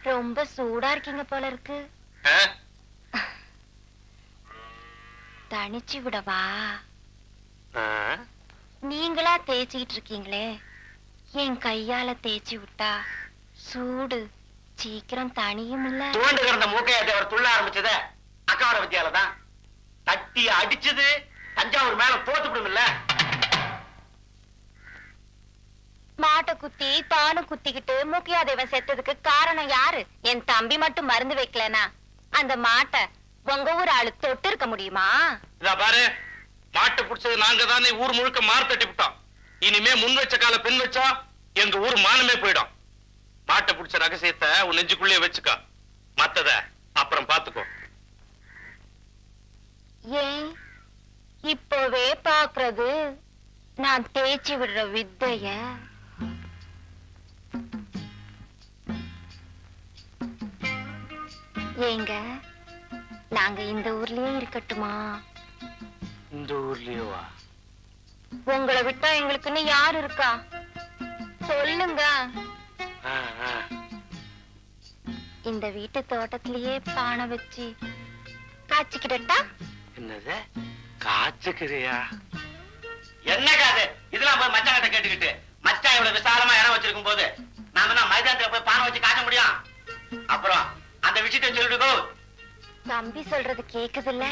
ரொம்ப சூடா இருக்கீங்க போல இருக்கு. தனிச்சு விடவா? நீங்களா தேய்ச்சிக்கிட்டு இருக்கீங்களே, என் கையால தேய்ச்சி விட்டா சூடு சீக்கிரம் தனியும் இல்ல. தூண்டு கிடந்த மூக்கையாட்டி அவர் துள்ள ஆரம்பிச்சத அக்காவோட வித்தியாலதான். தட்டி அடிச்சது தஞ்சாவூர் மேல போட்டுவிடும்ல. மாட்டை குத்தி தானும் குத்திக்கிட்டு மூக்கையாதேவன் செத்ததுக்கு காரணம் யாரு? என் தம்பி மட்டும் மருந்து வைக்கலனா அந்த மாட்டை உங்க ஊர் ஆளு தொட்டு இருக்க முடியுமா? இதா பாரு, மாட்டை புடிச்சது நாங்க தானே ஊர் முழுக்க மாறு தட்டி விட்டோம். இனிமே முன் வச்ச கால பின் வச்சா எங்க ஊர் மானமே போயிடும். மாட்டை புடிச்ச ரகசியத்தை உன் நெஞ்சுக்குள்ளே வச்சுக்கோ, மத்தத அப்புறம் பாத்துக்கோ. ஏன் இப்பவே பாக்குறது நான் தேய்ச்சி விடுற வித்தைய? ஏங்க, நாங்க இந்த ஊர்லயே இருக்கட்டுமா? இந்த ஊர்லயேவா? உங்களை விட்டா எங்களுக்குன்னு யாரு இருக்கா சொல்லுங்க. இந்த வீட்டு தோட்டத்திலேயே பானை வச்சு காய்ச்சிக்கிட்டா? என்னது காய்ச்சுக்கிறியா? என்ன காது இதெல்லாம் போய் மச்சான் கிட்ட கேட்டுக்கிட்டு, மச்சான் இவ்வளவு விசாலமா இடம் வச்சிருக்கும் போது நாம மைதானத்துல போய் பானை வச்சு காய்ச்ச முடியும்? அப்புறம் அந்த விஷயத்தை சொல்லிடுக்கோ. தம்பி சொல்றது கேக்குதுல்ல?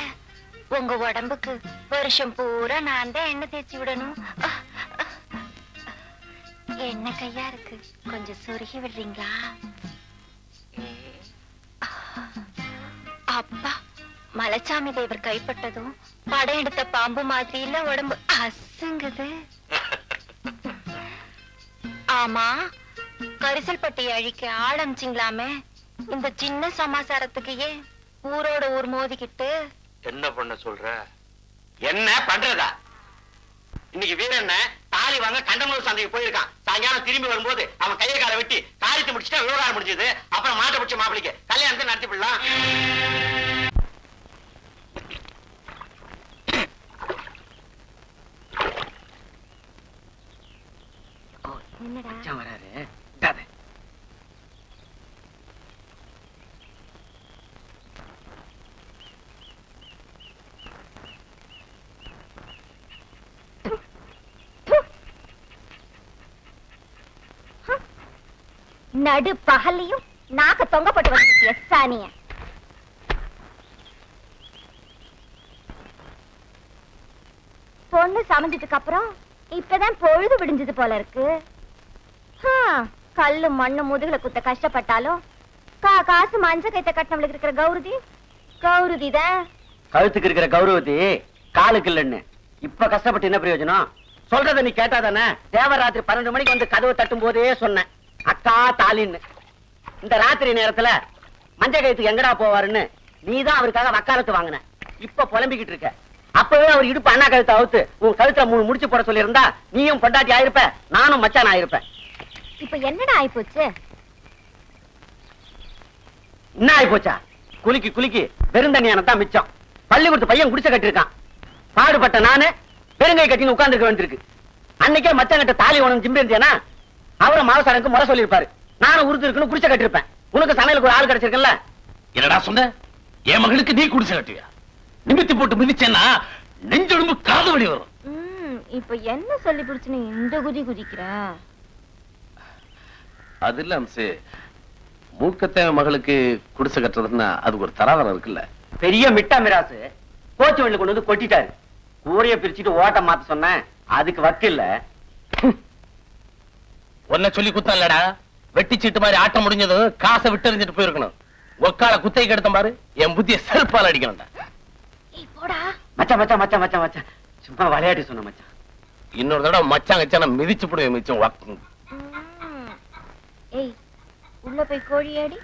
உங்க உடம்புக்கு வருஷம் பூரா நான் தான் எண்ணெய் தேய்ச்சி விடணும். என்ன கையா இருக்கு, கொஞ்சம் சொருகி விடுறீங்களா? அப்பா, மலைச்சாமி தேவர் கைப்பட்டதும் படம் எடுத்த பாம்பு மாதிரி இல்ல உடம்பு அசுங்குது. ஆமா, கரிசல் பட்டி அழிக்க ஆள் அமிச்சிங்களாமே, இந்த சின்ன சமாசாரத்துக்கு ஏன் ஊரோட ஊர் மோதிக்கிட்டு? என்ன பண்ண சொல்ற? என்ன பண்றதா? இன்னைக்கு வீரண்ண தாலி வாங்க கண்டமூர் சந்தைக்கு போயிருக்கான். சாயங்காலம் திரும்பி வரும்போது அவன் கையை காலை வெட்டி காரியத்தை முடிச்சுட்டா விவகாரம் முடிஞ்சது. அப்புறம் மாட்டை பிடிச்ச மாப்பிளைக்கு கல்யாணத்தை நடத்தி விடலாம். வராரு நடு பகல்லையும் நாக்க தொங்கப்பட்டு வந்து சாணிய. பொண்ணு சமைஞ்சதுக்கு அப்புறம் இப்பதான் பொழுது விடிஞ்சது போல இருக்கு. கல்லு மண்ணு முதுகுல குத்த கஷ்டப்பட்டாலும் காசு மஞ்ச கைத்த கட்டினவளுக்கு இருக்கிற கௌரதி தான். கழுத்துக்கு இருக்கிற கௌரவதி காலுக்கு இல்லன்னு இப்ப கஷ்டப்பட்டு என்ன பிரயோஜனம்? சொல்றத நீ கேட்டாதானே? தேவராத்திரி 12 மணிக்கு வந்து கதவை தட்டும் போதே சொன்னேன், அக்கா தாலின்னு. இந்த ராத்திரி நேரத்துல மஞ்ச கைத்துக்கு எங்கடா போவாருன்னு நீதான் அவருக்காக வக்காலத்து வாங்கின. இப்ப புலம்பிக்கிட்டு இருக்க. அப்பவே அவர் இடுப்பு அண்ணா கழுத்தை அவுத்து உன் கழுத்துல 3 முடிச்சு போட சொல்லி இருந்தா நீயும் பொண்டாட்டி ஆயிருப்ப, நானும் மச்சான் ஆயிருப்பேன். இப்ப என்னடா ஆயிப்போச்சு? என்ன ஆயிப்போச்சா? குலுக்கி குலுக்கி பெருந்தண்ணியானதான் மிச்சம். பள்ளிக்கூடத்து பையன் குடிச்ச கட்டிருக்கான். பாடுபட்ட நானு பெருங்கை கட்டின்னு உட்கார்ந்துருக்க வேண்டியிருக்கு. அன்னைக்கே மச்சான் கிட்ட தாலி உனக்கு ஜிம்பி இருந்தியானா அவரை மாவசாரனுக்கு முறை சொல்லிருப்பாரு. நானும் உறுதி இருக்குன்னு குடிச்ச கட்டிருப்பேன். உனக்கு சமையலுக்கு ஒரு ஆள் கிடைச்சிருக்கல. என்னடா சொன்ன? என் மகளுக்கு நீ குடிச்ச கட்டுவியா? நிமித்தி போட்டு மிதிச்சேன்னா நெஞ்சொழும்பு காது வலி வரும். இப்ப என்ன சொல்லி பிடிச்சு நீ இந்த குதி குதிக்கிற? அது இல்ல அம்சு, மூக்கத்தேவ மகளுக்கு குடிசை கட்டுறதுன்னா அதுக்கு ஒரு தராதரம் இருக்குல்ல. பெரிய மிட்டா மிராசு கோச்சு வண்டில கொண்டு வந்து கொட்டிட்டாரு. கூரைய பிரிச்சுட்டு ஓட்ட மாத்த சொன்னேன், அதுக்கு வக்கில்ல. ஒன்ன சொல்லி குத்தம் இல்லடா. வெட்டி சீட்டு மாதிரி ஆட்டம் முடிஞ்சதும் காசை விட்டு எறிஞ்சிட்டு போயிருக்கணும். ஒக்கால குத்தை கெடுத்த பாரு, என் புத்திய செருப்பால் அடிக்கணும்டா. மச்சான் மச்சான் மச்சான் மச்சான் மச்சான் சும்மா விளையாடி சொன்ன மச்சான். இன்னொரு தடவை மச்சான் கச்சான மிதிச்சு போடுவேன் மிச்சம். ஏய், உள்ள போய் கோழியாடி.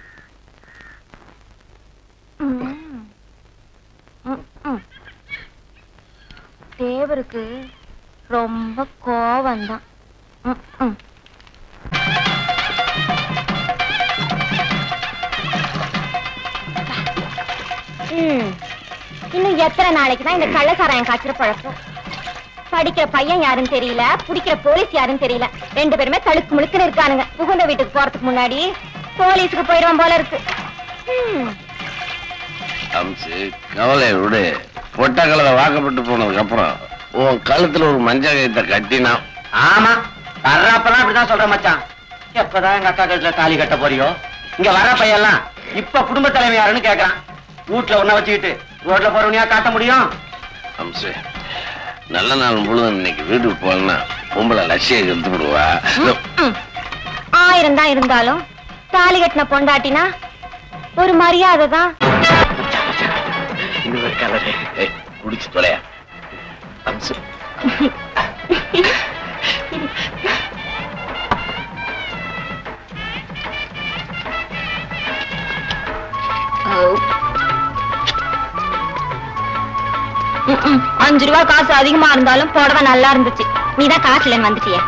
தேவருக்கு ரொம்ப கோவம் தான். இன்னும் எத்தனை நாளைக்கு தான் இந்த கள்ளசாராயம் காய்ச்சிற பழக்கம்? படிக்கிற பையன் யாருன்னு தெரியல, பிடிக்கிற போலீஸ் யாருன்னு தெரியல. 2 பேருமே தழுக்கு முழுக்குன்னு இருக்கானுங்க. புகுந்த வீட்டுக்கு போறதுக்கு முன்னாடி போலீஸுக்கு போயிடுவான் போல இருக்கு. அம்சு கவலை விடு. பொட்ட கலவை வாக்கப்பட்டு போனதுக்கு அப்புறம் உன் கழுத்துல ஒரு மஞ்சள் கயிற்ற கட்டினா. ஆமா வர்றப்பெல்லாம் அப்படிதான் சொல்ற மச்சான். எப்பதான் எங்க அக்கா கழுத்துல தாலி கட்ட போறியோ? இங்க வர்ற பையெல்லாம் இப்ப குடும்ப தலைமை யாருன்னு கேக்குறான். வீட்டுல ஒன்ன வச்சுக்கிட்டு ரோட்ல போறவனியா காட்ட முடியும்? அம்சு நல்ல நாள் முழுதும் இன்னைக்கு வீட்டுக்கு போனா பொம்பளை லட்சிய எடுத்து விடுவா. 1000 தான் இருந்தாலும் தாலி கட்டின பொண்டாட்டினா ஒரு மரியாதை தான். இது ஒரு கலரு. குடிச்சு தொலையா அம்சு. $5 காசு அதிகமா இருந்தாலும் புடவை நல்லா இருந்துச்சு. நீதான் காசு இல்லைன்னு வந்துட்டியே.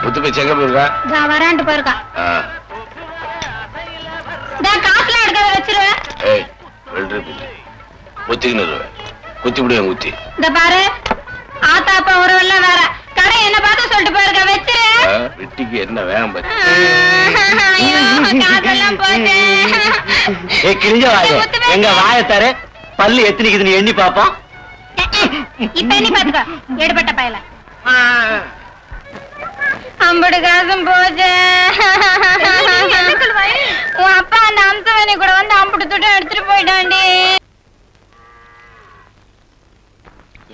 முத்து போய் செங்க போயிருக்கா? வரான்ட்டு போயிருக்கா. காசுல எடுக்கிறத வச்சிருவேன். ஏய் வெள்ளரி பிள்ளை குத்திக்கின்னு குத்தி முடியும் குத்தி. இந்த பாரு ஆத்தாப்பா ஒரு எல்லாம் வேற கடை என்ன பார்த்து சொல்லிட்டு போயிருக்க வச்சிரு. வெட்டிக்கு என்ன வேகம் பத்தி கிழிஞ்ச வாய எங்க வாயத்தாரு பல்லு எத்தனைக்குதுன்னு எண்ணி பாப்போம். இப்ப எண்ணி பாத்துக்கோ எடுபட்ட பயல. 50 காசும் போச்சு. உன் அப்பா அந்த அம்சவனி கூட வந்து 50 துட்டும் எடுத்துட்டு போயிட்டாண்டி.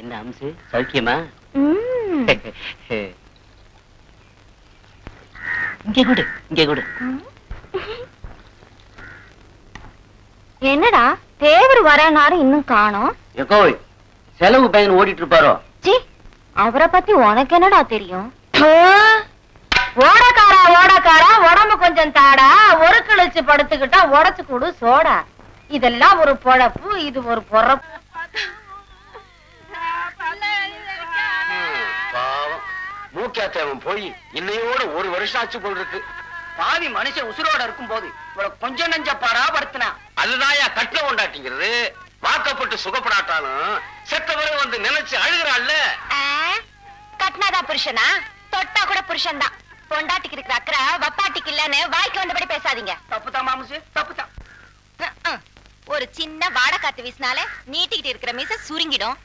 என்ன அம்சு சௌக்கியமா? இங்க கூடு. என்னடா தேவர் வரனாரு இன்னும் காணோம். எக்கோய் செலவு பையன் ஓடிட்டு இருப்பாரோ? சி அவரை பத்தி உனக்கு என்னடா தெரியும்? ஓடக்காரா உடம்பு கொஞ்சம் தாடா, ஒரு கிழிச்சு படுத்துக்கிட்டா உடச்சு கூடு சோடா. இதெல்லாம் ஒரு பொழப்பு, இது ஒரு பொறப்பு. மூக்கியாத்தேவன் போய் இன்னையோட 1 வருஷம் ஆச்சு போல் இருக்கு. பாவி மனுஷன் உசுரோட இருக்கும் போது கொஞ்சம் நெஞ்ச பாடுத்துனா அதுதான் கட்ட கொண்டாட்டிங்கிறது. வாக்கப்பட்டு சுகப்படாட்டாலும் செத்தவரை வந்து நினைச்சு அழுகிறாள்ல. கட்னாதா புருஷனா? தொட்டா கூட புருஷன் தான். பொண்டாட்டிக்கு இருக்கிற அக்கறை வப்பாட்டிக்கு இல்லன்னு வாய்க்கு வந்தபடி பேசாதீங்க. தப்புதான் மாமுசு தப்புதான். ஒரு சின்ன வாடை காத்து வீசினால நீட்டிக்கிட்டு இருக்கிற மீச சுருங்கிடும்.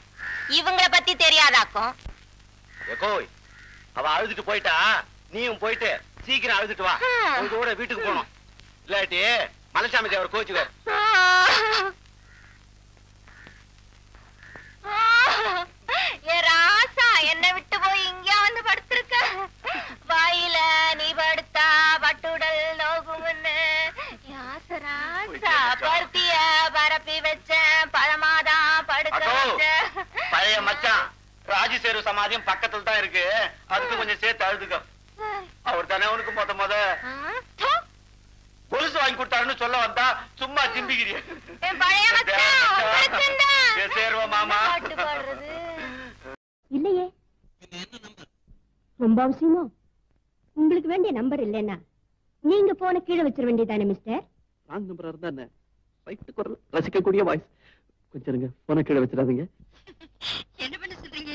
இவங்கள பத்தி தெரியாதாக்கும். எக்கோய் அவ அழுதுட்டு போயிட்டா, நீயும் போயிட்டு சீக்கிரம் அழுதுட்டு வா. இதோட வீட்டுக்கு போனோம். இல்லாட்டி மலைசாமி தேவர் கோச்சுவார். ராசா என்ன விட்டு போய் இங்க வந்து படுத்திருக்க. வாயில நீ படுத்தா பட்டுடல் நோகும்னு ராசா பருத்திய பரப்பி வச்ச பழமாதான் படுக்க வச்ச. பழைய மச்சான் ராஜசேரு சமாதியம் பக்கத்துல தான் இருக்கு. அதுக்கு கொஞ்சம் சேர்த்து அழுதுக்க. அவர் தானே உனக்கு முத கொலுசு வாங்கி கொடுத்தாருன்னு சொல்ல வந்தா சும்மா சிம்பிக்கிறிய. மாமா இல்லையே ரொம்ப அவசியமோ? உங்களுக்கு வேண்டிய நம்பர் இல்லைன்னா நீங்க போன கீழே வச்சிட வேண்டியதானே மிஸ்டர். ராங் நம்பரா இருந்தா என்ன? ரைட் குரல் ரசிக்கக்கூடிய வாய்ஸ். கொஞ்சம் இருங்க, போன கீழே வச்சிடாதீங்க. என்ன பண்ண சொல்றீங்க?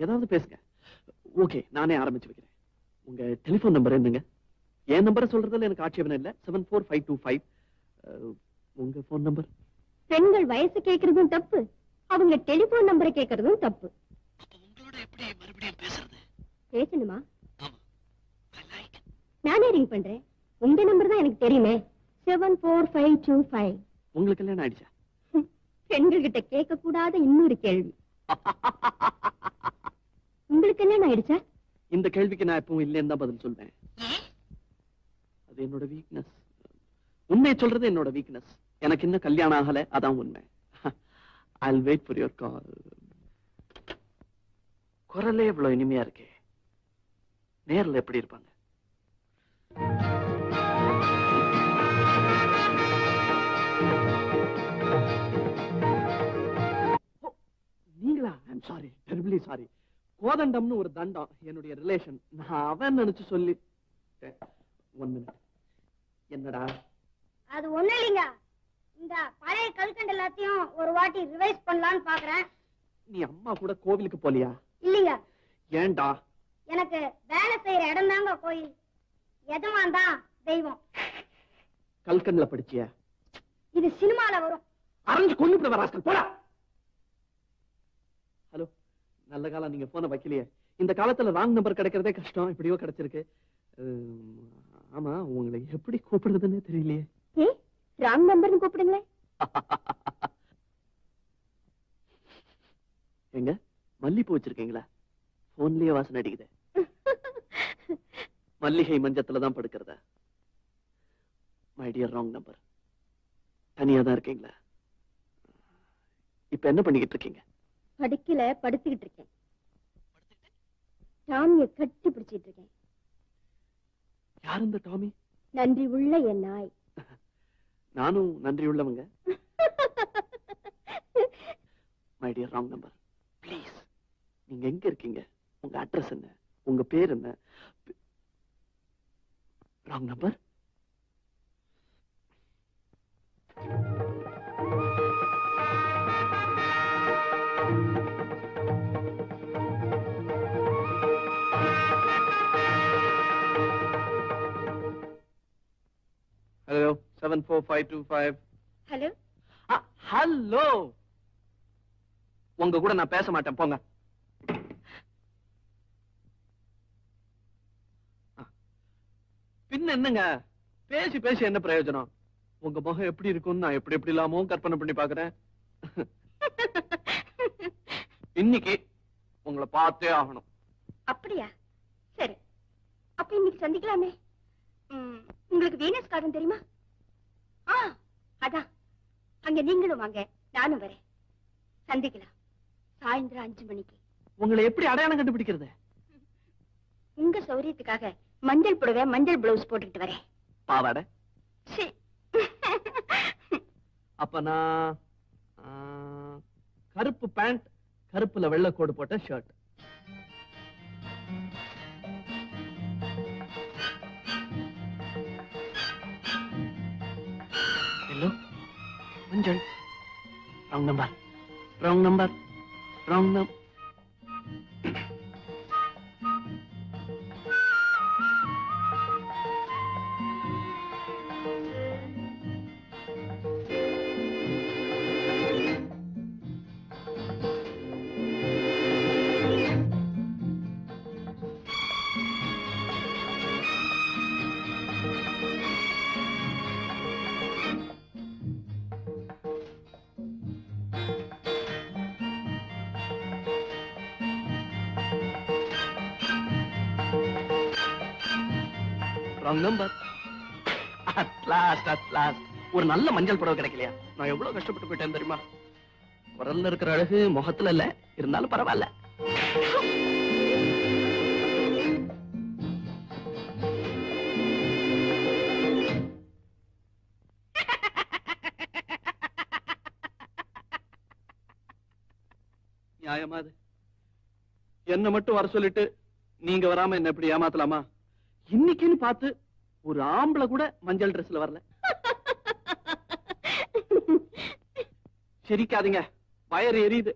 ஏதாவது பேசுங்க. ஓகே நானே ஆரம்பிச்சு வைக்கிறேன். உங்க டெலிபோன் நம்பர் என்னங்க? என் நம்பரை சொல்றதுல எனக்கு ஆட்சேபனை இல்ல. 74525. உங்க போன் நம்பர்? பெண்கள் வயசு கேட்கறதும் தப்பு, அவங்க டெலிபோன் நம்பரை கேட்கறதும் தப்பு. உங்களோட எப்படி மறுபடியும் பேசுறது? பேசணுமா? நானே ரிங் பண்றேன். உங்க நம்பர் தான் எனக்கு தெரியுமே. 74525. உங்களுக்கு கல்யாணம் ஆயிடுச்சா? பெண்கள் கிட்ட கேட்க கூடாத இன்னொரு கேள்வி. உங்களுக்கு கல்யாணம் ஆயிடுச்சா? இந்த கேள்விக்கு நான் எப்பவும் இல்லைன்னு தான் பதில் சொல்வேன். அது என்னோட வீக்னஸ். உண்மையை சொல்றது என்னோட வீக்னஸ். எனக்கு இன்னும் கல்யாணம் ஆகல, அதான் உண்மை. I'll wait for your call. குரலே இவ்வளவு இனிமையா இருக்கே, நேர்ல எப்படி இருப்பாங்க? நீங்களா? I'm sorry, terribly sorry. கோதண்டம்னு ஒரு தண்டம் என்னுடைய ரிலேஷன். நான் அவன் நினைச்சு சொல்லி. 1 minute. என்னடா? அது ஒண்ணு இல்லைங்க. இந்த பழைய கல்கண்டு எல்லாத்தையும் ஒரு வாட்டி ரிவைஸ் பண்ணலாம்னு பாக்குறேன். நீ அம்மா கூட கோவிலுக்கு போலியா? இல்லைங்க. ஏன்டா? எனக்கு வேலை செய்யற இடம் தாங்க கோயில், எஜமான் தான் தெய்வம். கல்கண்ல படிச்சியா? இது சினிமால வரும். அரைஞ்சு கொண்டு வராஸ்கள் போடா. ஹலோ, நல்ல காலம் நீங்க போன வைக்கலையே. இந்த காலத்துல ராங் நம்பர் கிடைக்கிறதே கஷ்டம், இப்படியோ கிடைச்சிருக்கு. ஆமா, உங்களை எப்படி கூப்பிடுறதுன்னு தெரியலையே. ராங் நம்பர்னு கூப்பிடுங்களேன். எங்க மல்லிப்பூ வச்சிருக்கீங்களா? போன்லயே வாசனை அடிக்குது. மல்லிகை மஞ்சத்துலதான் படுக்கிறதா? My dear wrong number. தனியா தான் இருக்கீங்களா? இப்ப என்ன பண்ணிக்கிட்டு இருக்கீங்க? படுக்கல, படுத்துக்கிட்டு இருக்கேன். டாமிய கட்டி பிடிச்சிட்டு இருக்கேன். யார் இந்த டாமி? நன்றி உள்ள என் நாய். நானும் நன்றி உள்ளவங்க. My dear wrong number, please, நீங்க எங்க இருக்கீங்க? உங்க அட்ரஸ் என்ன? உங்க பேர் என்ன? Wrong number. Hello, 74525. Hello. Hello, உங்க கூட நான் பேச மாட்டேன், போங்க. பின்ன என்னங்க, பேசி பேசி என்ன பிரயோஜனம்? உங்க முகம் எப்படி இருக்கும்னு நான் எப்படி எப்படி இல்லாமோ கற்பனை பண்ணி பாக்குறேன். இன்னைக்கு உங்களை பார்த்தே ஆகணும். அப்படியா? சரி, அப்ப இன்னைக்கு சந்திக்கலாமே. உங்களுக்கு வீனஸ் கார்டன் தெரியுமா? அதான், அங்க நீங்களும் வாங்க, நானும் வரேன். சந்திக்கலாம் சாயந்தரம் 5 மணிக்கு. உங்களை எப்படி அடையாளம் கண்டுபிடிக்கிறது? உங்க சௌரியத்துக்காக மஞ்சள் புடவை, மஞ்சள் பிளவுஸ் போட்டுக்கிட்டு வரேன். பாவாடை? அப்ப நான் கருப்பு பேண்ட், கருப்புல வெள்ளை கோடு போட்ட ஷர்ட். ஹலோ, மஞ்சள். Wrong number, wrong number, wrong number. Wrong number. At last ஒரு நல்ல மஞ்சள் புடவை கிடைக்கலையா? நான் எவ்வளவு கஷ்டப்பட்டு போயிட்டேன் தெரியுமா? குரல்ல இருக்கிற அழகு முகத்துல இல்ல, இருந்தாலும் பரவாயில்ல. நியாயமா அது? என்ன மட்டும் வர சொல்லிட்டு நீங்க வராம என்ன எப்படி ஏமாத்தலாமா? இன்னைக்குன்னு பார்த்து ஒரு ஆம்பளை கூட மஞ்சள் ட்ரெஸ்ல வரல. சிரிக்காதீங்க, வயறு எரியுது.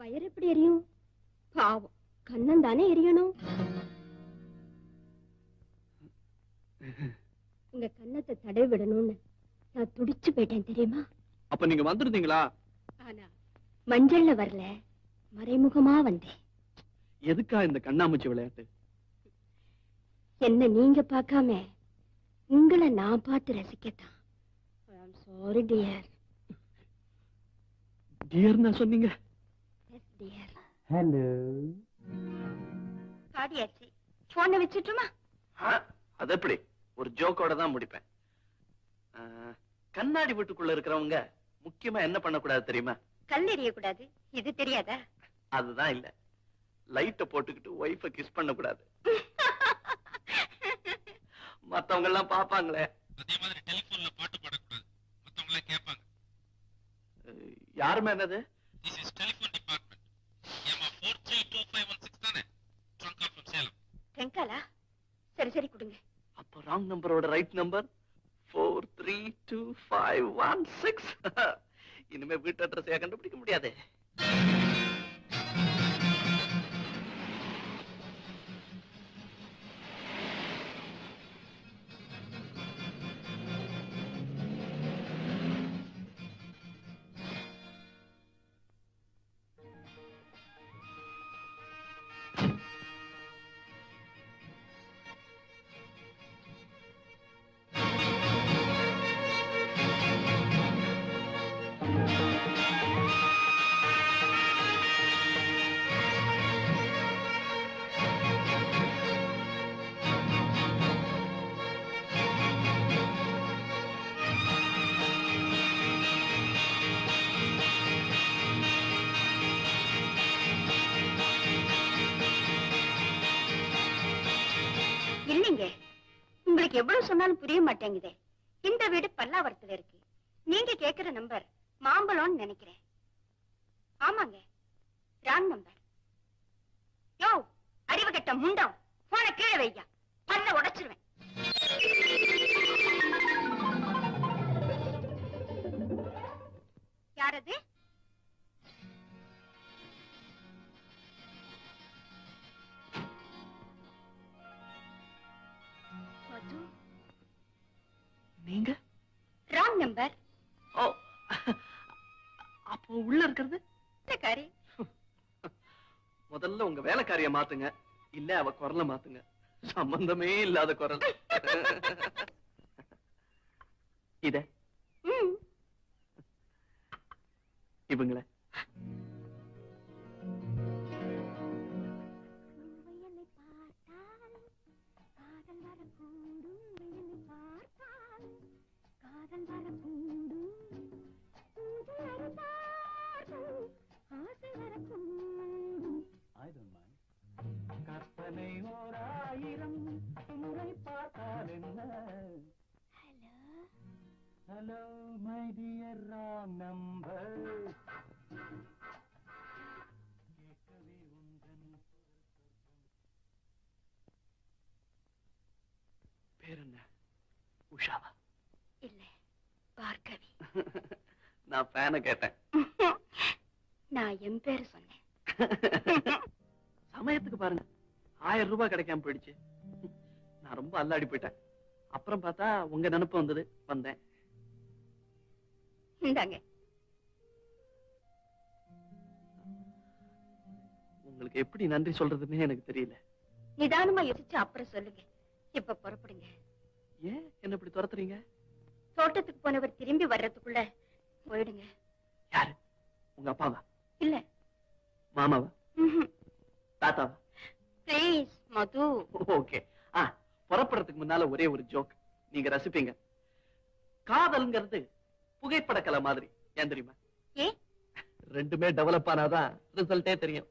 வயறு எப்படி எரியும்? பாவம், கண்ணன் தானே எரியணும். உங்க கண்ணத்தை தடை விடணும்னு நான் துடிச்சு போயிட்டேன் தெரியுமா? அப்ப நீங்க வந்திருந்தீங்களா? ஆனா மஞ்சள்ல வரல, மறைமுகமா வந்தேன். எதுக்கா இந்த கண்ணாமூச்சி விளையாட்டு? என்ன நீங்க பார்க்காம உங்களை நான் பார்த்து ரசிக்கத்தான். Sorry dear. டியர்னா சொன்னீங்க? S dear. ஹலோ. பாடியாச்சு, போனை வச்சுட்டுமா? அது எப்படி? ஒரு ஜோக்கோட தான் முடிப்பேன். கண்ணாடி வீட்டுக்குள்ள இருக்கிறவங்க முக்கியமா என்ன பண்ணக்கூடாது தெரியுமா? கல் எறியக்கூடாது. இது தெரியாதா? அதுதான் இல்ல, லைட்ட போட்டுக்கிட்டு ஒய்ஃபை கிஸ் பண்ண கூடாது. மத்தவங்க எல்லாம் பாப்பாங்களே. அதே மாதிரி டெலிபோன்ல பாட்டு பாடக்கூடாது, மத்தவங்க எல்லாம் கேட்பாங்க. யாருமே என்னது? This is telephone department. ஏமா 432516 தானே? Trunk call from Salem. ட்ரங்காலா? சரி சரி கொடுங்க. அப்ப ராங் நம்பரோட ரைட் நம்பர் 432516. இனிமே வீட்டு அட்ரஸையா கண்டுபிடிக்க முடியாது. உங்களுக்கு எவ்வளவு சொன்னாலும் புரிய மாட்டேங்குதே. இந்த வீடு பல்லாவரத்துல இருக்கு. நீங்க கேக்குற நம்பர் மாம்பழம்னு நினைக்கிறேன். ஆமாங்க, ராங் நம்பர். யோ, அறிவு கட்ட முண்டம், போன கீழே வையா, பல்ல உடைச்சிருவேன். யாரது? நீங்க? Wrong number. ஓ, அப்போ உள்ள இருக்கிறது வேலைக்காரி. முதல்ல உங்க வேலைக்காரிய மாத்துங்க, இல்ல அவ குரலை மாத்துங்க. சம்பந்தமே இல்லாத குரல். இத இவங்கள கற்பனை ஓராயிரம் முறை பார்த்தால் என்ன? Hello my dear wrong number. கேட்கவே உந்தன் பேர் என்ன? உஷாவா? இல்ல, பார்கவி. நான் ஃபேனை கேட்டேன். நான் என் பேரு சொன்னேன். சமயத்துக்கு பாருங்க, 1000 ரூபாய் கிடைக்காம போயிடுச்சு. நான் ரொம்ப அல்லாடி போயிட்டேன். அப்புறம் பார்த்தா உங்க நினைப்பு வந்தது, வந்தேன். இந்தாங்க. உங்களுக்கு எப்படி நன்றி சொல்றதுன்னு எனக்கு தெரியல. நிதானமா யோசிச்சு அப்புறம் சொல்லுங்க. இப்ப புறப்படுங்க. ஏன் என்ன இப்படி துரத்துறீங்க? தோட்டத்துக்கு போனவர் திரும்பி வர்றதுக்குள்ள போயிடுங்க. யாரு? உங்க அப்பாவா? இல்ல, மாமாவா? தாத்தாவா? Please Madhu. ஓகே. புறப்படுறதுக்கு முன்னால ஒரே ஒரு ஜோக் நீங்க ரசிப்பீங்க. காதல்ங்கிறது புகைப்பட கலை மாதிரி. ஏன் தெரியுமா? ஏ, ரெண்டுமே டெவலப் ஆனாதான் ரிசல்ட்டே தெரியும்.